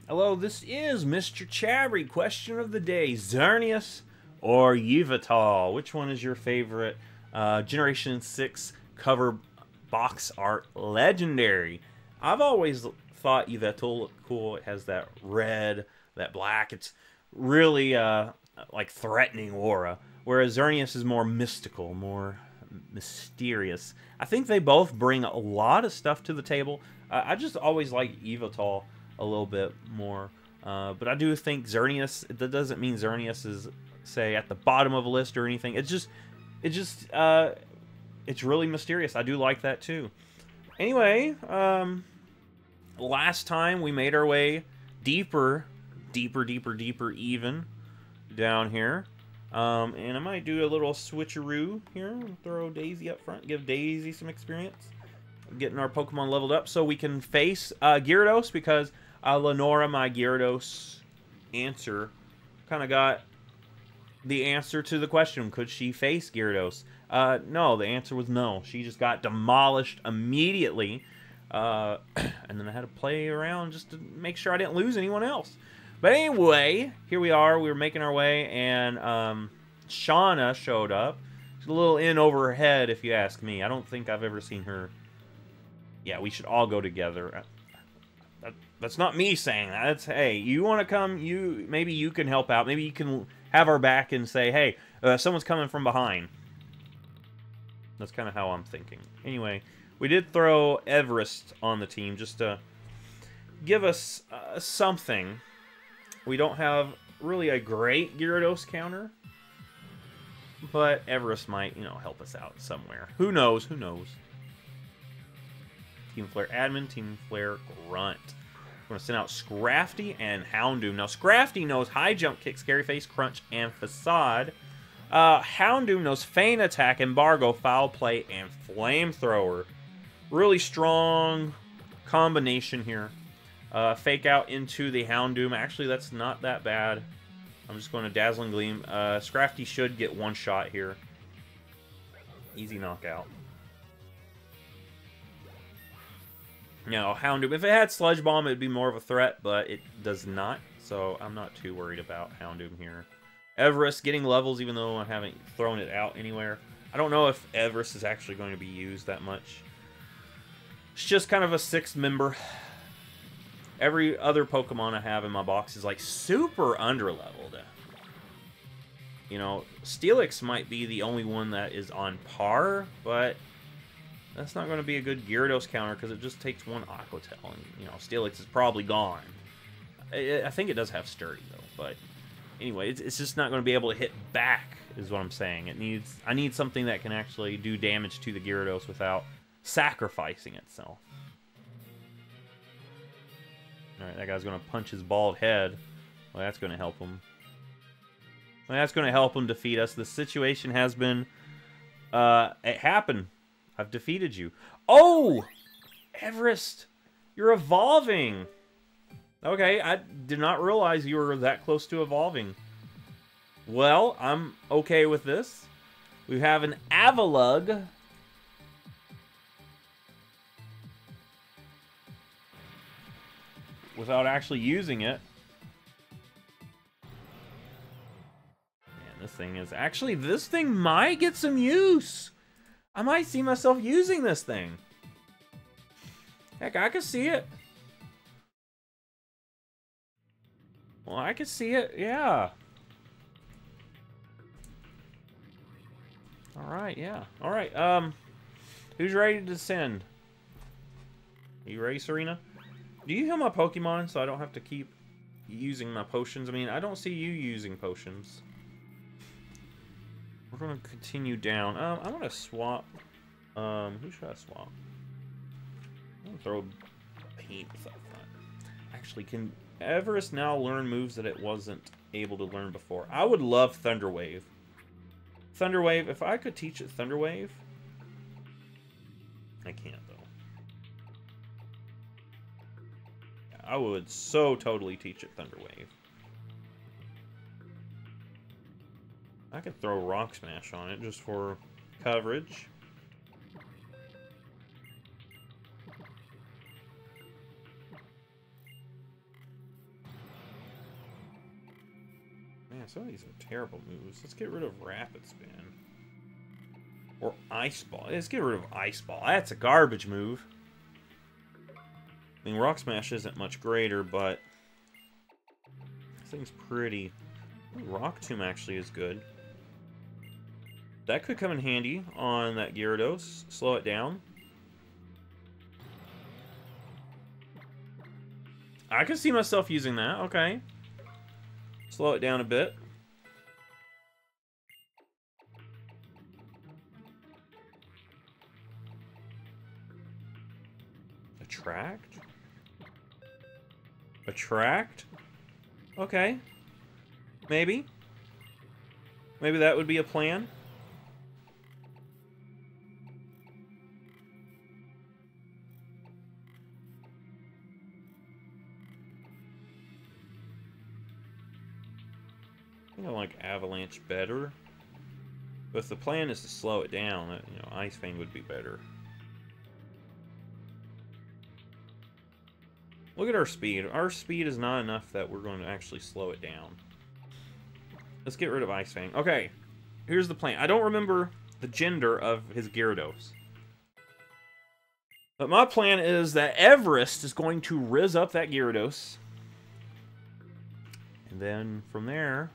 Hello, this is MrChabry. Question of the day: Xerneas or Yveltal? Which one is your favorite Generation 6 cover box art legendary? I've always thought Yveltal looked cool. It has that red, that black. It's really like threatening aura, whereas Xerneas is more mystical, more mysterious. I think they both bring a lot of stuff to the table. I just always like Yveltal a little bit more, but I do think Xerneas. That doesn't mean Xerneas is, say, at the bottom of a list or anything. It's really mysterious. I do like that too. Anyway, last time we made our way deeper even down here. And I might do a little switcheroo here. Throw Daisy up front, give Daisy some experience. Getting our Pokemon leveled up so we can face Gyarados, because Lenora, my Gyarados answer, kind of got the answer to the question. Could she face Gyarados? No, the answer was no. She just got demolished immediately. And then I had to play around just to make sure I didn't lose anyone else. But anyway, here we are. We were making our way, and Shauna showed up. She's a little in over her head, if you ask me. I don't think I've ever seen her. Yeah, we should all go together. That's not me saying that. It's, hey, you want to come? Maybe you can help out. Maybe you can have our back and say, hey, someone's coming from behind. That's kind of how I'm thinking. Anyway, we did throw Everest on the team just to give us something. We don't have really a great Gyarados counter, but Everest might, help us out somewhere. Who knows? Who knows? Team Flare Admin, Team Flare Grunt. We're going to send out Scrafty and Houndoom. Now, Scrafty knows High Jump, Kick, Scary Face, Crunch, and Facade. Houndoom knows Feint Attack, Embargo, Foul Play, and Flamethrower. Really strong combination here. Fake out into the Houndoom. Actually, that's not that bad. I'm just going to Dazzling Gleam. Scrafty should get one shot here. Easy knockout. Now, Houndoom, if it had Sludge Bomb, it'd be more of a threat, but it does not, so I'm not too worried about Houndoom here. Everest getting levels, even though I haven't thrown it out anywhere. I don't know if Everest is actually going to be used that much. It's just kind of a 6th member. Every other Pokemon I have in my box is like super underleveled. Steelix might be the only one that is on par, but that's not going to be a good Gyarados counter because it just takes one Aqua Tail, and Steelix is probably gone. I think it does have Sturdy though, but anyway, it's just not going to be able to hit back, is what I'm saying. I need something that can actually do damage to the Gyarados without sacrificing itself. Alright, that guy's going to punch his bald head. Well, that's going to help him. Well, that's going to help him defeat us. The situation has been... it happened. I've defeated you. Oh! Everest! You're evolving! Okay, I did not realize you were that close to evolving. Well, I'm okay with this. We have an Avalugg. Without actually using it. Man, this thing is... Actually, this thing might get some use. I might see myself using this thing. Heck, I can see it. Well, I can see it, yeah. Alright, yeah. Alright, who's ready to descend? Are you ready, Serena? Do you heal my Pokemon so I don't have to keep using my potions? I mean, I don't see you using potions. We're going to continue down. I want to swap. Who should I swap? I'm going to throw Paint up front. Actually, can Everest now learn moves that it wasn't able to learn before? I would love Thunder Wave. Thunder Wave, if I could teach it Thunder Wave. I can't, though. I would so totally teach it Thunder Wave. I could throw Rock Smash on it just for coverage. some of these are terrible moves. Let's get rid of Rapid Spin. Or Ice Ball. Let's get rid of Ice Ball. That's a garbage move. I mean, Rock Smash isn't much greater, but this thing's pretty. Rock Tomb actually is good. That could come in handy on that Gyarados. Slow it down. I could see myself using that. Okay. Slow it down a bit. Attract? Attract? Okay. Maybe. Maybe that would be a plan. I think I like Avalanche better. But if the plan is to slow it down, you know, Ice Fang would be better. Look at our speed. Our speed is not enough that we're going to actually slow it down. Let's get rid of Ice Fang. Okay, here's the plan. I don't remember the gender of his Gyarados. But my plan is that Everest is going to Riz up that Gyarados. And then from there,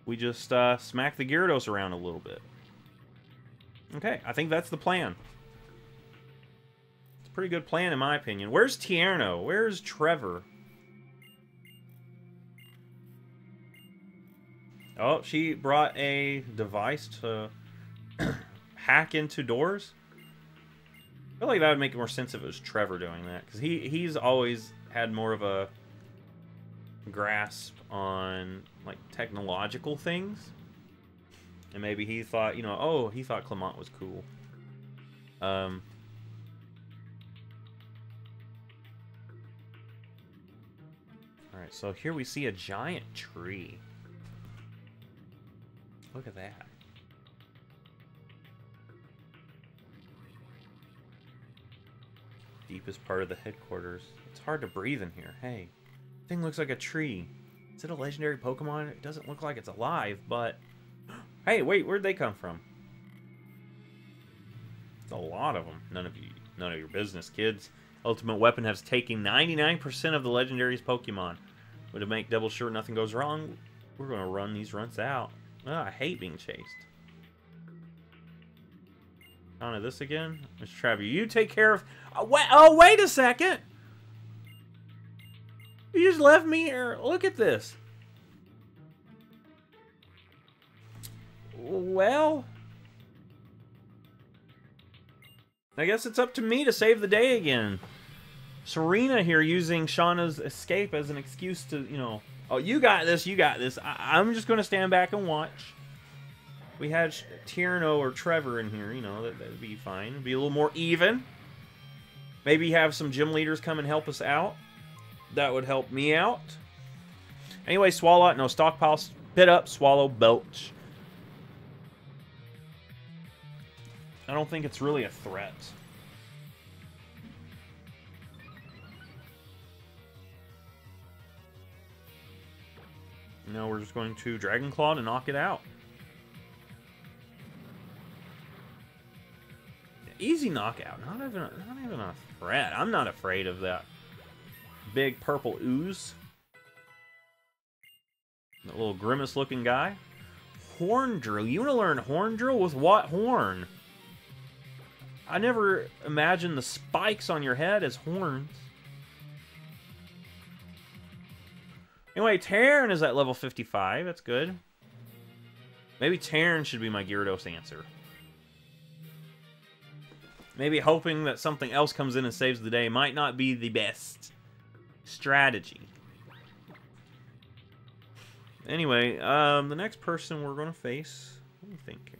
we just smack the Gyarados around a little bit. Okay, I think that's the plan. It's a pretty good plan in my opinion. Where's Tierno? Where's Trevor? Oh, she brought a device to hack into doors. I feel like that would make more sense if it was Trevor doing that, because he's always had more of a grasp on like technological things, and maybe he thought, you know, oh, he thought Clement was cool. All right, so here we see a giant tree. Look at that. Deepest part of the headquarters. It's hard to breathe in here. Hey, thing looks like a tree. Is it a legendary Pokemon? It doesn't look like it's alive, but... Hey, wait, where'd they come from? It's a lot of them. None of your business, kids. Ultimate Weapon has taken 99% of the legendary's Pokemon. But to make double sure nothing goes wrong, we're going to run these runs out. Oh, I hate being chased. On to this again. MrChabry, you take care of... Oh, wait a second! You just left me here. Look at this. Well... I guess it's up to me to save the day again. Serena here using Shauna's escape as an excuse to, you know... Oh, you got this, you got this. I'm just going to stand back and watch. We had Tierno or Trevor in here, you know, that would be fine. It'd be a little more even. Maybe have some gym leaders come and help us out. That would help me out. Anyway, Swallow, no, Stockpile, Spit Up, Swallow, Belch. I don't think it's really a threat. No, we're just going to Dragon Claw to knock it out. Easy knockout. Not even a threat. I'm not afraid of that big purple ooze. That little grimace-looking guy. Horn Drill. You want to learn Horn Drill? With what horn? I never imagined the spikes on your head as horns. Anyway, Terran is at level 55. That's good. Maybe Terran should be my Gyarados answer. Maybe hoping that something else comes in and saves the day might not be the best strategy. Anyway, the next person we're going to face... What do you think here?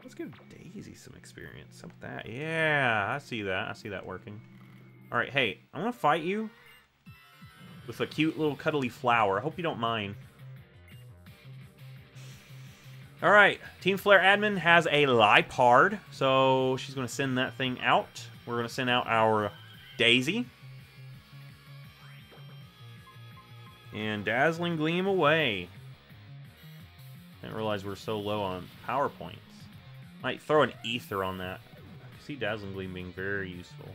Let's give Daisy some experience. Something like that. Yeah, I see that. I see that working. Alright, hey, I want to fight you with a cute little cuddly flower. I hope you don't mind. Alright, Team Flare Admin has a Lipard, so she's going to send that thing out. We're going to send out our Daisy. And Dazzling Gleam away. Didn't realize we're so low on power points. Might throw an Ether on that. I see Dazzling Gleam being very useful.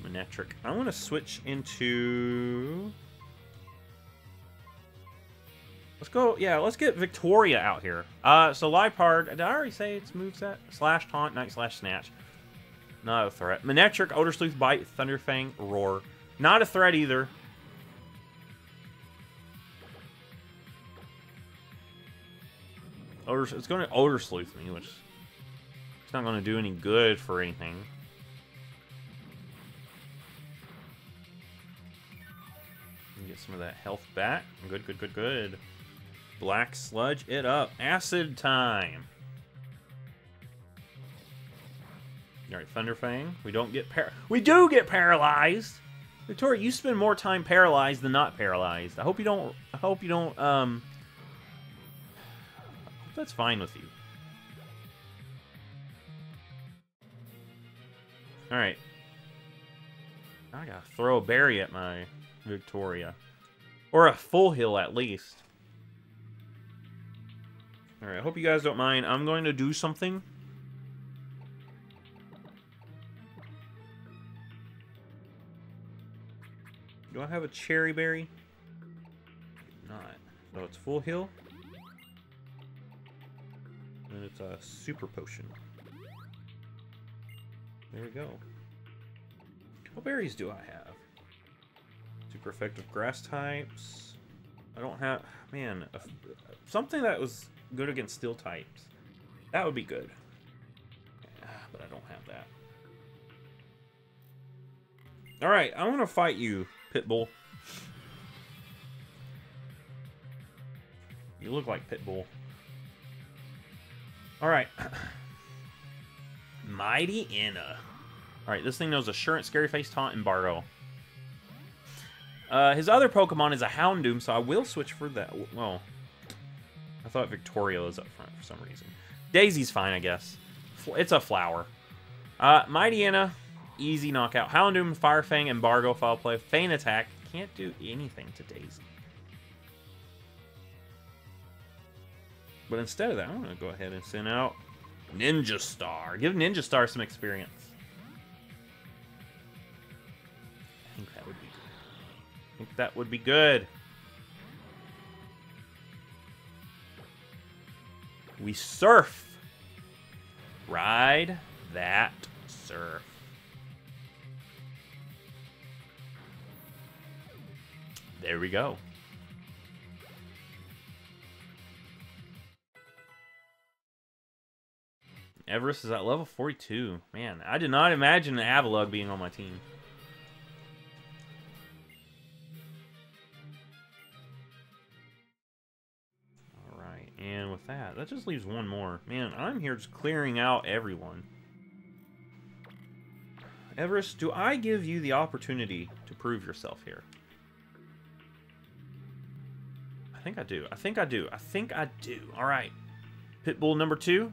Manectric. I want to switch into... Let's go, yeah, let's get Victoria out here. So Liepard, did I already say its moveset? Slash Taunt, Night Slash Snatch. Not a threat. Manectric, Odor Sleuth, Bite, Thunderfang, Roar. Not a threat either. It's going to Odor Sleuth me, which it's not going to do any good for anything. Get some of that health back. Good, good, good, good. Black Sludge it up. Acid time. Alright, Thunderfang. We don't get we do get paralyzed! Victoria, you spend more time paralyzed than not paralyzed. I hope you don't that's fine with you. Alright. I gotta throw a berry at my Victoria. Or a full heal at least. Alright, I hope you guys don't mind. I'm going to do something. Do I have a cherry berry? Not. Oh, it's full heal. And it's a super potion. There we go. What berries do I have? Super effective grass types. I don't have... Man, something that was good against steel types. That would be good. But I don't have that. Alright, I want to fight you, Pitbull. You look like Pitbull. Alright. Mighty Inna. Alright, this thing knows Assurance, Scary Face, Taunt, Embargo. His other Pokemon is a Houndoom, so I will switch for that. Well, I thought Victoria was up front for some reason. Daisy's fine, I guess. It's a flower. Mighty Inna, easy knockout. Houndoom, Fire Fang, Embargo, Foul Play, Feint Attack. Can't do anything to Daisy. But instead of that, I'm going to go ahead and send out Ninja Star. Give Ninja Star some experience. I think that would be good. I think that would be good. We surf. Ride that surf. There we go. Everest is at level 42. Man, I did not imagine Avalugg being on my team. Alright, and with that, that just leaves one more. Man, I'm here just clearing out everyone. Everest, do I give you the opportunity to prove yourself here? I think I do. I think I do. I think I do. Alright. Pitbull number 2.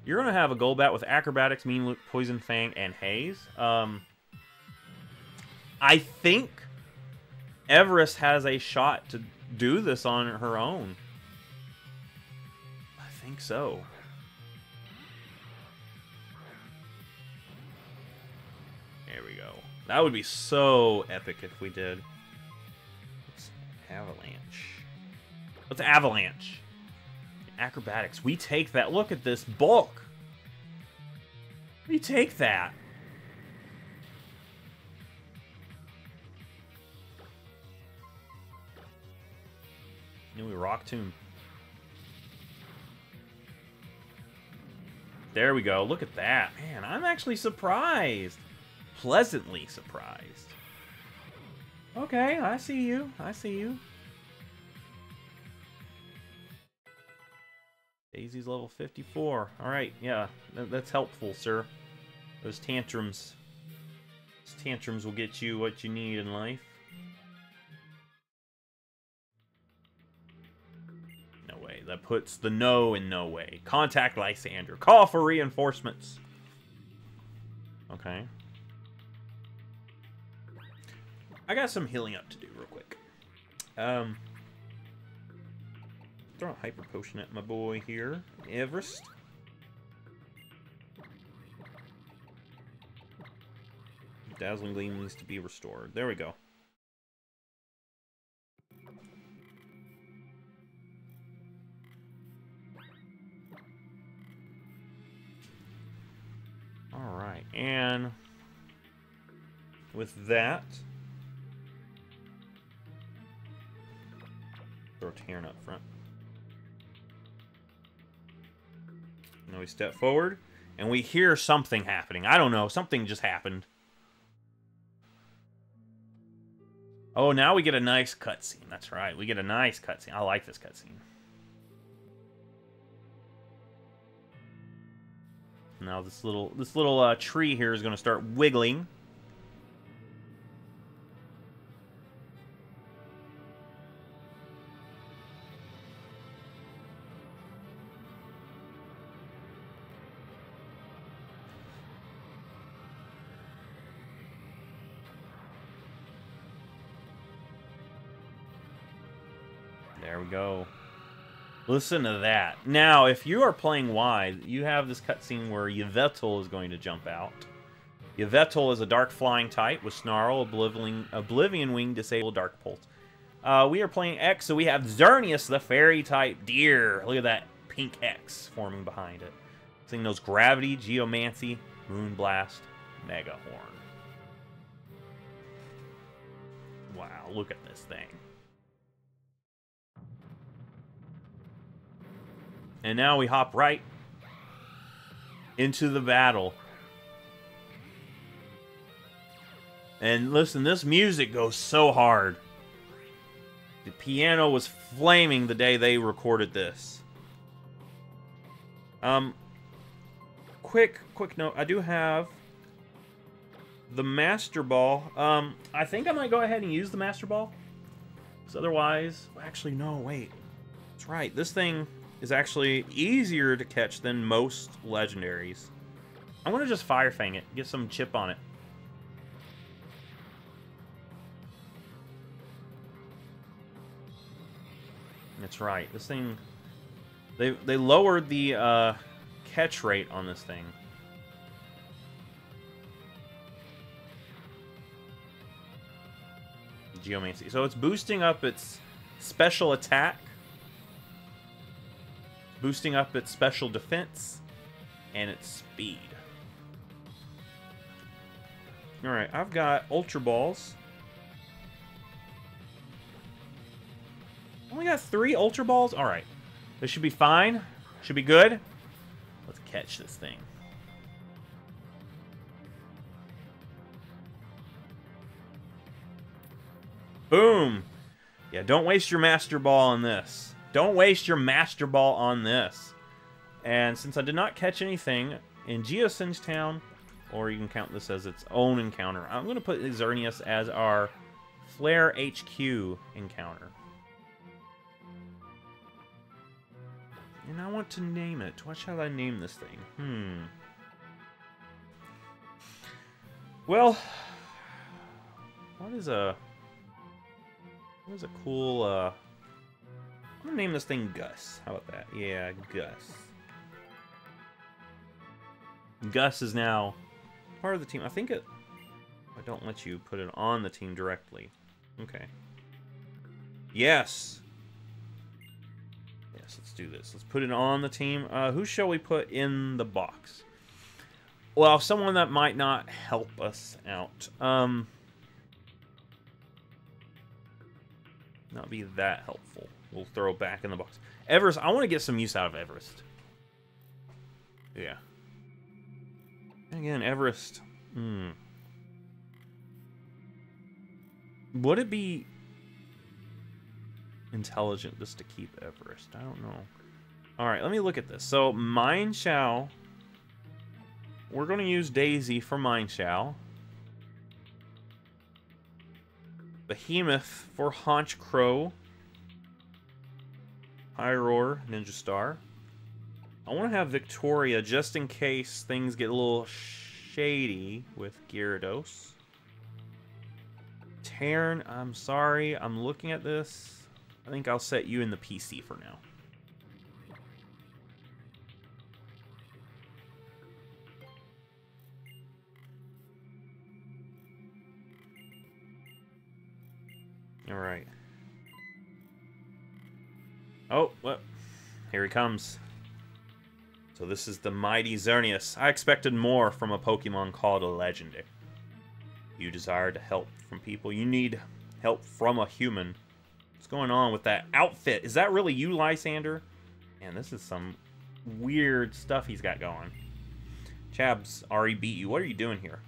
You're going to have a Golbat with Acrobatics, Mean Loop, Poison Fang, and Haze. I think Everest has a shot to do this on her own. I think so. There we go. That would be so epic if we did. Let's Avalanche. Let's Avalanche. Acrobatics. We take that. Look at this bulk. We take that. And we Rock Tomb. There we go. Look at that. Man, I'm actually surprised. Pleasantly surprised. Okay, I see you. I see you. Daisy's level 54. Alright, yeah. That's helpful, sir. Those tantrums. Those tantrums will get you what you need in life. No way. That puts the no in no way. Contact Lysander. Call for reinforcements. Okay. I got some healing up to do real quick. Throw a hyper potion at my boy here, Everest. Dazzling Gleam needs to be restored. There we go. Alright, and with that, throw Terran up front. Now we step forward, and we hear something happening. I don't know, something just happened. Oh, now we get a nice cutscene. That's right, we get a nice cutscene. I like this cutscene. Now this little tree here is going to start wiggling. There we go. Listen to that. Now, if you are playing wide, you have this cutscene where Yveltal is going to jump out. Yveltal is a dark flying type with Snarl, Oblivion Wing, Disable, Dark Pulse. We are playing X, so we have Xerneas, the fairy type deer. Look at that pink X forming behind it. Seeing those Gravity, Geomancy, Moonblast, Mega Horn. Wow, look at this thing. And now we hop right into the battle. And listen, this music goes so hard. The piano was flaming the day they recorded this. Quick note. I do have the Master Ball. I think I might go ahead and use the Master Ball. Because otherwise... Actually, no, wait. That's right. This thing is actually easier to catch than most legendaries. I'm going to just Fire Fang it. Get some chip on it. That's right. This thing... They lowered the catch rate on this thing. Geomancy. So it's boosting up its special attack, boosting up its special defense, and its speed. Alright, I've got Ultra Balls. Only got 3 Ultra Balls? Alright. This should be fine. Should be good. Let's catch this thing. Boom! Yeah, don't waste your Master Ball on this. Don't waste your Master Ball on this. And since I did not catch anything in Geosinge Town, or you can count this as its own encounter, I'm going to put Xerneas as our Flare HQ encounter. And I want to name it. What shall I name this thing? Well, what is a cool, I'm gonna name this thing Gus. How about that? Yeah, Gus. Gus is now part of the team. I think I don't let you put it on the team directly. Okay. Yes! Yes, let's do this. Let's put it on the team. Who shall we put in the box? Well, someone that might not help us out. Not be that helpful. We'll throw it back in the box. Everest, I want to get some use out of Everest. Yeah. And again, Everest. Would it be intelligent just to keep Everest? I don't know. Alright, let me look at this. So, Mine Shao. We're going to use Daisy for Mine Shao. Behemoth for Haunch Crow. Pyroar, Ninja Star. I want to have Victoria just in case things get a little shady with Gyarados. Tarn, I'm sorry. I'm looking at this. I think I'll set you in the PC for now. All right. Oh, well, here he comes. So this is the mighty Xerneas. I expected more from a Pokemon called a Legendary. You desire to help from people. You need help from a human. What's going on with that outfit? Is that really you, Lysander? Man, this is some weird stuff he's got going. Chabs already beat you. What are you doing here?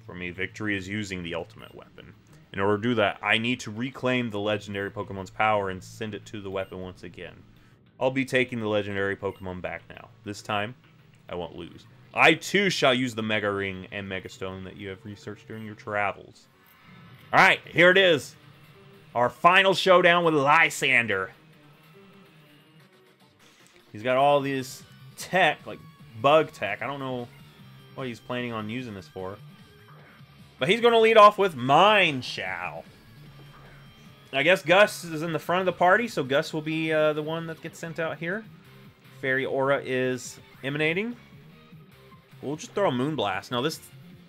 For me, victory is using the ultimate weapon. In order to do that, I need to reclaim the legendary Pokemon's power and send it to the weapon once again. I'll be taking the legendary Pokemon back now. This time, I won't lose. I too shall use the Mega Ring and Mega Stone that you have researched during your travels. Alright, here it is. Our final showdown with Lysander. He's got all these tech, like bug tech. I don't know what he's planning on using this for. But he's going to lead off with Mine Shao. I guess Gus is in the front of the party, so Gus will be the one that gets sent out here. Fairy Aura is emanating. We'll just throw a Moonblast. Now this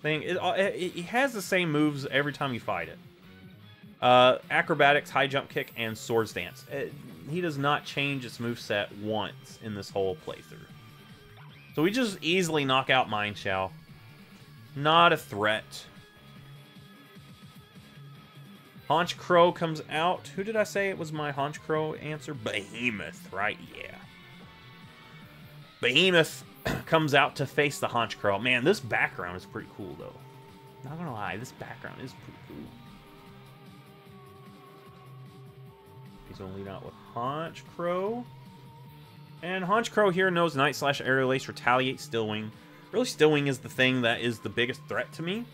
thing, it has the same moves every time you fight it. Acrobatics, High Jump Kick, and Swords Dance. He does not change its moveset once in this whole playthrough. So we just easily knock out Mine Shao. Not a threat. Haunch Crow comes out. Who did I say it was my Haunch Crow answer? Behemoth, right? Yeah. Behemoth comes out to face the Haunch Crow. Man, this background is pretty cool, though. Not gonna lie, this background is pretty cool. He's gonna lead out with Haunch Crow. And Haunch Crow here knows Night Slash, Aerial Ace, Retaliate, Still Wing. Really, Still Wing is the thing that is the biggest threat to me.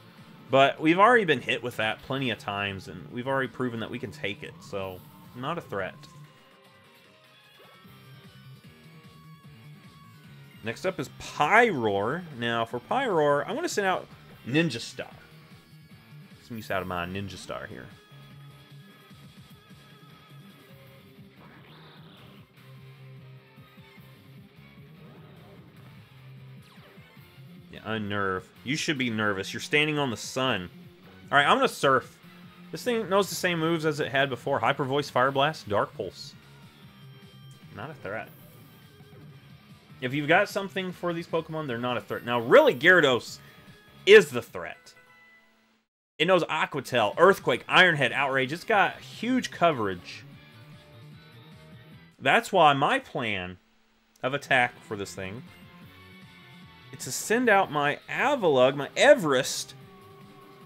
But we've already been hit with that plenty of times, and we've already proven that we can take it, so not a threat. Next up is Pyroar. Now, for Pyroar, I'm going to send out Ninja Star. Some use out of my Ninja Star here. Unnerve. You should be nervous. You're standing on the sun. Alright, I'm going to Surf. This thing knows the same moves as it had before. Hyper Voice, Fire Blast, Dark Pulse. Not a threat. If you've got something for these Pokemon, they're not a threat. Now, really, Gyarados is the threat. It knows Aqua Tail, Earthquake, Iron Head, Outrage. It's got huge coverage. That's why my plan of attack for this thing is to send out my Avalugg, my Everest,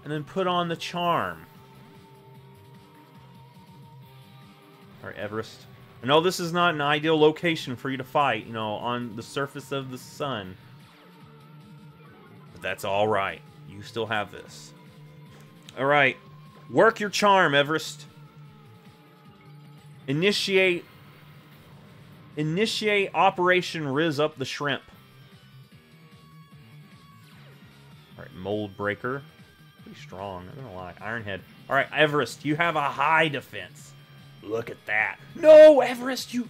and then put on the Charm. Alright, Everest. I know this is not an ideal location for you to fight, you know, on the surface of the sun. But that's alright. You still have this. Alright. Work your Charm, Everest. Initiate Operation Riz Up the Shrimp. Alright, Mold Breaker. Pretty strong, I'm not gonna lie. Iron Head. Alright, Everest, you have a high defense. Look at that. No, Everest, you...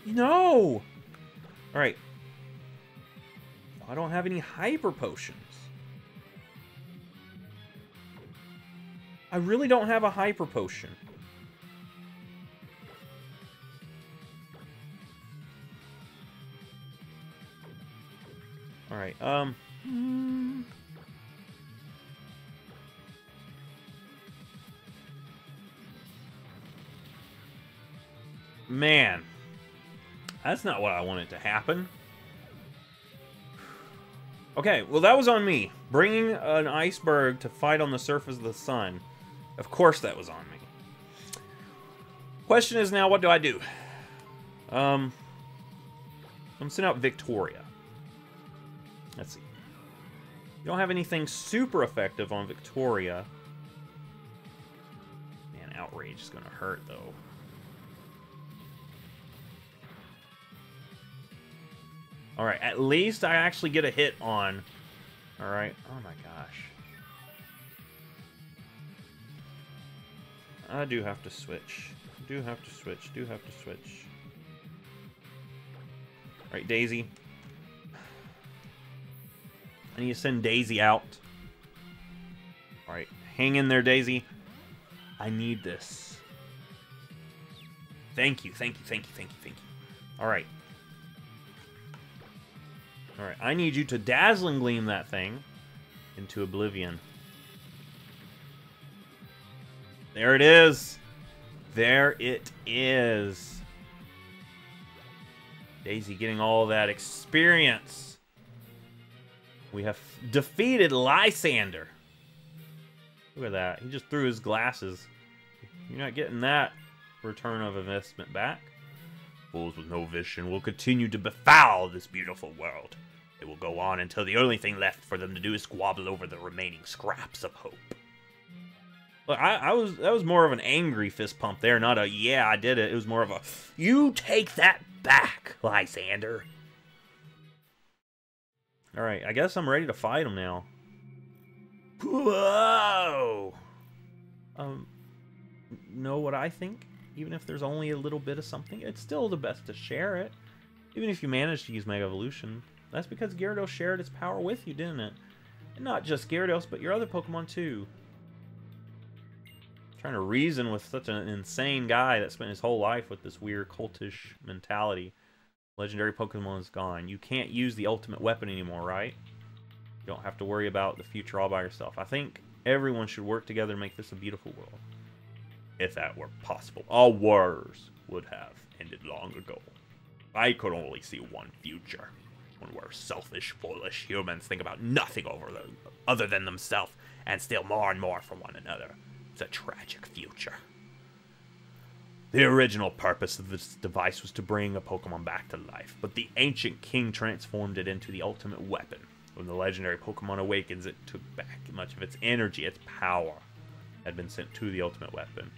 No! Alright. I don't have any Hyper Potions. I really don't have a Hyper Potion. Alright, Man, that's not what I wanted to happen. Okay, well that was on me. Bringing an iceberg to fight on the surface of the sun. Of course that was on me. Question is now, what do I do? I'm sending out Victoria. Let's see. You don't have anything super effective on Victoria. Man, Outrage is going to hurt, though. Alright, at least I actually get a hit on... Alright, oh my gosh. I do have to switch. Do have to switch. Do have to switch. Alright, Daisy. I need to send Daisy out. Alright, hang in there, Daisy. I need this. Thank you, thank you, thank you, thank you, thank you. Alright. Alright, I need you to Dazzling Gleam that thing into oblivion. There it is. There it is. Daisy getting all that experience. We have defeated Lysander. Look at that. He just threw his glasses. You're not getting that return of investment back. Fools with no vision will continue to befoul this beautiful world. It will go on until the only thing left for them to do is squabble over the remaining scraps of hope. Look, that was more of an angry fist pump there, not a yeah, I did it. It was more of a you take that back, Lysander. Alright, I guess I'm ready to fight him now. Whoa! Know what I think? Even if there's only a little bit of something, it's still the best to share it. Even if you manage to use Mega Evolution. That's because Gyarados shared its power with you, didn't it? And not just Gyarados, but your other Pokemon too. Trying to reason with such an insane guy that spent his whole life with this weird cultish mentality. Legendary Pokemon is gone. You can't use the ultimate weapon anymore, right? You don't have to worry about the future all by yourself. I think everyone should work together to make this a beautiful world. If that were possible, all wars would have ended long ago. I could only see one future. One where selfish, foolish humans think about nothing other than themselves and steal more and more from one another. It's a tragic future. The original purpose of this device was to bring a Pokemon back to life, but the ancient king transformed it into the ultimate weapon. When the legendary Pokemon awakens, it took back much of its energy, its power had been sent to the ultimate weapon.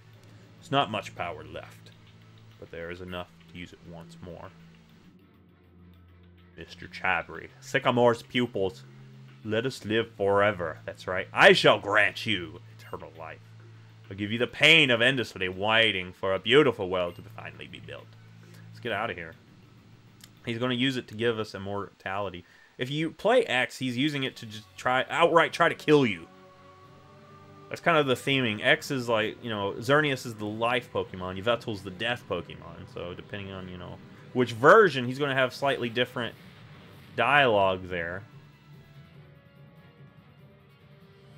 There's not much power left, but there is enough to use it once more. MrChabry, Sycamore's pupils, let us live forever. That's right. I shall grant you eternal life. I'll give you the pain of endlessly waiting for a beautiful world to finally be built. Let's get out of here. He's going to use it to give us immortality. If you play X, he's using it to just outright try to kill you. That's kind of the theming. X is like, you know, Xerneas is the life Pokemon. Yveltal's the death Pokemon. So depending on, you know, which version, he's going to have slightly different dialogue there.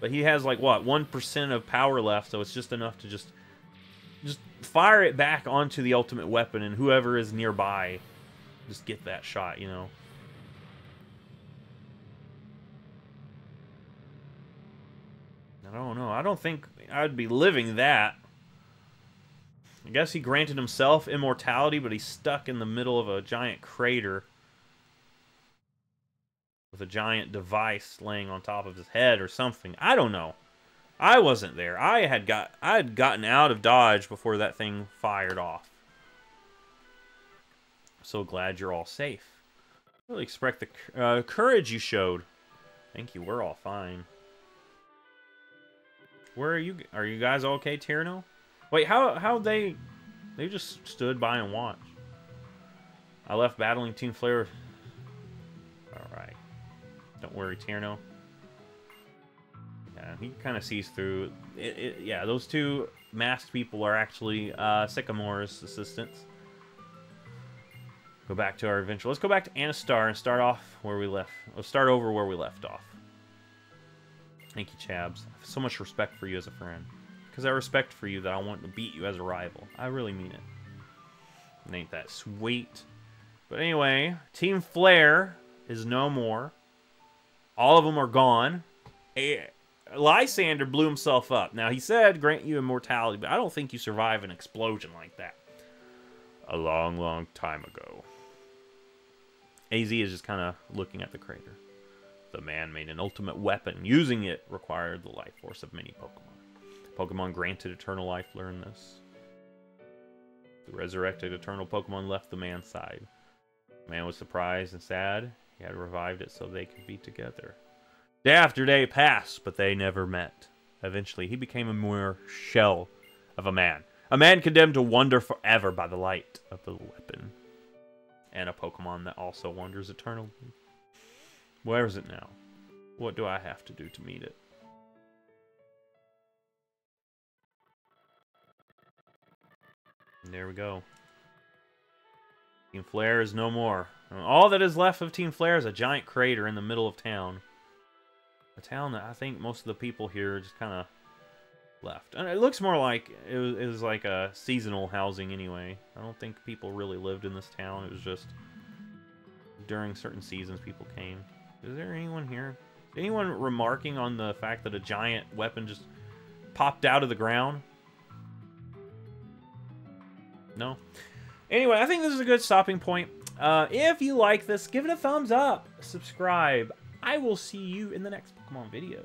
But he has like, what, 1% of power left, so it's just enough to just fire it back onto the ultimate weapon, and whoever is nearby just get that shot, you know. I don't know. I don't think I'd be living that. I guess he granted himself immortality, but he's stuck in the middle of a giant crater with a giant device laying on top of his head or something. I don't know. I wasn't there. I had gotten out of Dodge before that thing fired off. So glad you're all safe. Really expect the courage you showed. Thank you. We're all fine. Where are you? Are you guys okay, Tierno? Wait, how they just stood by and watched. I left battling Team Flare. Alright. Don't worry, Tierno. Yeah, he kind of sees through. Yeah, those two masked people are actually Sycamore's assistants. Go back to our adventure. Let's go back to Anastar and start off where we left. Let's start over where we left off. Thank you, Chabs. I have so much respect for you as a friend. Because I respect for you that I want to beat you as a rival. I really mean it. And ain't that sweet? But anyway, Team Flare is no more. All of them are gone. Lysander blew himself up. Now, he said, grant you immortality, but I don't think you survive an explosion like that. A long, long time ago. AZ is just kind of looking at the crater. The man made an ultimate weapon. Using it required the life force of many Pokemon. Pokemon granted eternal life learned this. The resurrected eternal Pokemon left the man's side. The man was surprised and sad. He had revived it so they could be together. Day after day passed, but they never met. Eventually, he became a mere shell of a man. A man condemned to wander forever by the light of the weapon. And a Pokemon that also wanders eternally. Where is it now? What do I have to do to meet it? And there we go. Team Flare is no more. All that is left of Team Flare is a giant crater in the middle of town. A town that I think most of the people here just kind of left. And it looks more like it was like a seasonal housing anyway. I don't think people really lived in this town. It was just during certain seasons people came. Is there anyone here? Is anyone remarking on the fact that a giant weapon just popped out of the ground? No? Anyway, I think this is a good stopping point. If you like this, give it a thumbs up. Subscribe. I will see you in the next Pokemon video.